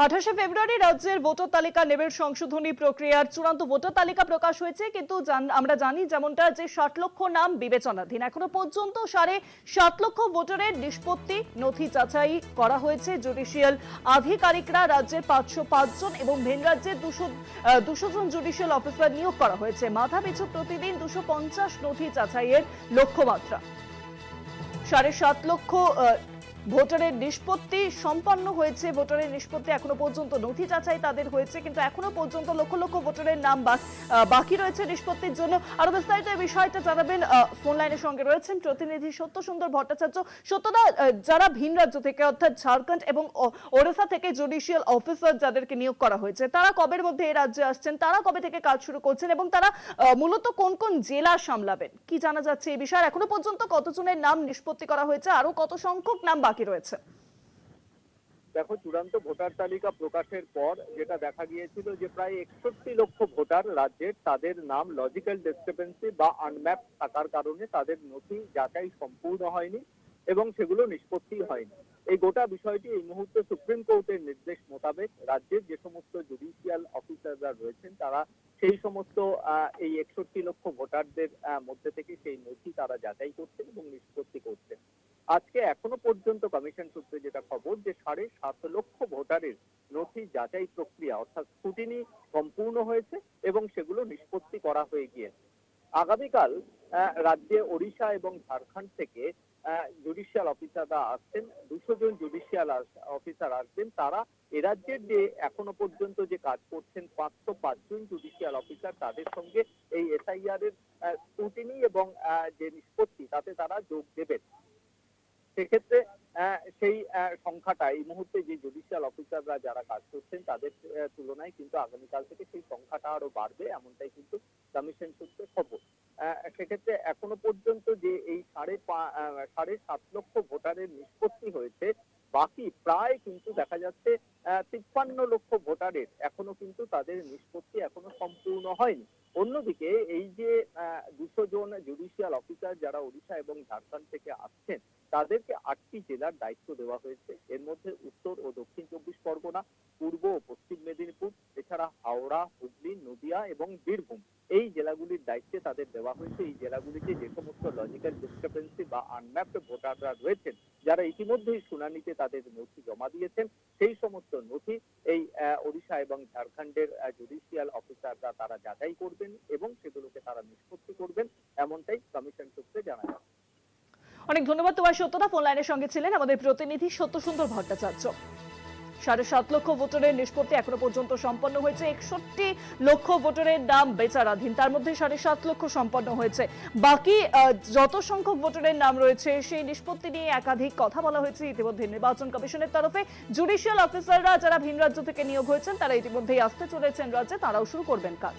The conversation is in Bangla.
28শে ফেব্রুয়ারি রাজ্যের ভোটার তালিকা লেবেল সংশোধনী প্রক্রিয়ার চূড়ান্ত ভোটার তালিকা প্রকাশ হয়েছে, কিন্তু আমরা জানি যেমনটা যে 60 লক্ষ নাম বিবেচনাধীন। এখনো পর্যন্ত 7.5 লক্ষ ভোটারের নিষ্পত্তি নথি যাচাই করা হয়েছে। জুডিশিয়াল আধিকারিকরা রাজ্যের 505 জন এবং ভিন রাজ্যের 200 জন জুডিশিয়াল অফিসার নিয়োগ করা হয়েছে। মাথা পিছু প্রতিদিন 250 নথি যাচাইয়ের লক্ষ্যমাত্রা। 7.5 লক্ষ ভোটারের নিষ্পত্তি সম্পন্ন হয়েছে। ভোটারের নিষ্পত্তি এখনো পর্যন্ত নথি যাচাই তাদের হয়েছে, কিন্তু এখনো পর্যন্ত লক্ষ লক্ষ ভোটারের নাম বাকি রয়েছে নিষ্পত্তির জন্য। আরো বিস্তারিত এই বিষয়টা জানাবেন, ফোন লাইনের সঙ্গে রয়েছেন প্রতিনিধি সত্য সুন্দর ভট্টাচার্য। সত্যদা, যারা ভিন রাজ্য থেকে অর্থাৎ ঝাড়খণ্ড এবং ওড়িশা থেকে জুডিশিয়াল অফিসার যাদেরকে নিয়োগ করা হয়েছে, তারা কবের মধ্যে এই রাজ্যে আসছেন, তারা কবে থেকে কাজ শুরু করছেন এবং তারা মূলত কোন কোন জেলা সামলাবেন, কি জানা যাচ্ছে এই বিষয়ে? এখনো পর্যন্ত কতজনের নাম নিষ্পত্তি করা হয়েছে, আরো কত সংখ্যক নাম বাকি রয়েছে? দেখো, চূড়ান্ত ভোটার তালিকা প্রকাশের পর যেটা দেখা গিয়েছিল যে প্রায় 61 লক্ষ ভোটার রাজ্যের, তাদের নাম লজিক্যাল ডিসক্রিপেন্সি বা আনম্যাপ থাকার কারণে তাদের নথি যাচাই সম্পূর্ণ হয়নি এবং সেগুলো নিষ্পত্তি হয়নি। এই গোটা বিষয়টি এই মুহূর্তে সুপ্রিম কোর্টের নির্দেশ মোতাবেক রাজ্যের যে সমস্ত জুডিশিয়াল অফিসাররা রয়েছেন তারা সেই সমস্ত এই 61 লক্ষ ভোটারদের মধ্যে থেকে সেই নথি তারা যাচাই করছেন এবং নিষ্পত্তি করছেন। আজকে এখনো পর্যন্ত কমিশন সূত্রে যেটা খবর যে 7.5 লক্ষ ভোটারের নথি যাচাই প্রক্রিয়া অর্থাৎ স্ক্রুটিনি সম্পূর্ণ হয়েছে এবং সেগুলো নিষ্পত্তি করা হয়ে গিয়েছে। আগামীকাল রাজ্যে ওড়িশা এবং ঝাড়খণ্ড থেকে জুডিশিয়াল অফিসাররা আসছেন, 200 জন জুডিশিয়াল অফিসার আসবেন। তারা এ রাজ্যের যে এখনো পর্যন্ত যে কাজ করছেন 505 জন জুডিশিয়াল অফিসার, তাদের সঙ্গে এই এসআইআর এর স্ক্রুটিনি এবং যে নিষ্পত্তি তাতে তারা যোগ দেবেন। সেক্ষেত্রে সেই সংখ্যাটা এই মুহূর্তে যে জুডিশিয়াল অফিসাররা যারা কাজ করছেন তাদের তুলনায় কিন্তু আগামীকাল থেকে সেই সংখ্যাটা আরো বাড়বে, এমনটাই কিন্তু কমিশন সূত্রে খবর। সেক্ষেত্রে এখনো পর্যন্ত যে এই 7.5 লক্ষ ভোটারের নিষ্পত্তি হয়েছে, বাকি প্রায় কিন্তু দেখা যাচ্ছে 53 লক্ষ ভোটারের এখনো কিন্তু তাদের নিষ্পত্তি এখনো সম্পূর্ণ হয়নি। অন্যদিকে এই যে 200 জন জুডিশিয়াল অফিসার যারা ওড়িশা এবং ঝাড়খণ্ড থেকে আসছেন, তাদেরকে 8টি জেলার দায়িত্ব দেওয়া হয়েছে। এর মধ্যে উত্তর ও দক্ষিণ 24 পরগনা, পূর্ব ও পশ্চিম মেদিনীপুর, এছাড়া হাওড়া, হুগলি, নদিয়া এবং বীরভূম, এই জেলাগুলির দায়িত্বে তাদের দেওয়া হয়েছে। এই জেলাগুলিতে যে সমস্ত লজিক্যাল ডিসক্রিপেন্সি বা আনম্যাপড ভোটাররা রয়েছেন, যারা ইতিমধ্যেই শুনানিতে তাদের নথি জমা দিয়েছেন, সেই সমস্ত নথি এই ওড়িশা এবং ঝাড়খণ্ডের জুডিশিয়াল অফিসাররা তারা যাচাই করবেন এবং সেগুলোকে তারা নিষ্পত্তি করবেন, এমনটাই কমিশন সূত্রে জানা যায়। অনেক ধন্যবাদ তোমার সত্যতা। ফোন লাইনের সঙ্গে ছিলেন আমাদের প্রতিনিধি সত্য সুন্দর ভট্টাচার্য। 7.5 লক্ষ ভোটারের নিষ্পত্তি এখনো পর্যন্ত সম্পন্ন হয়েছে। 61 লক্ষ ভোটারের নাম বিচারাধীন, তার মধ্যে 7.5 লক্ষ সম্পন্ন হয়েছে। বাকি যত সংখ্যক ভোটারের নাম রয়েছে সেই নিষ্পত্তি নিয়ে একাধিক কথা বলা হয়েছে ইতিমধ্যে নির্বাচন কমিশনের তরফে। জুডিশিয়াল অফিসাররা যারা ভিন রাজ্য থেকে নিয়োগ হয়েছেন তারা ইতিমধ্যেই আসতে চলেছেন রাজ্যে, তারাও শুরু করবেন কাজ।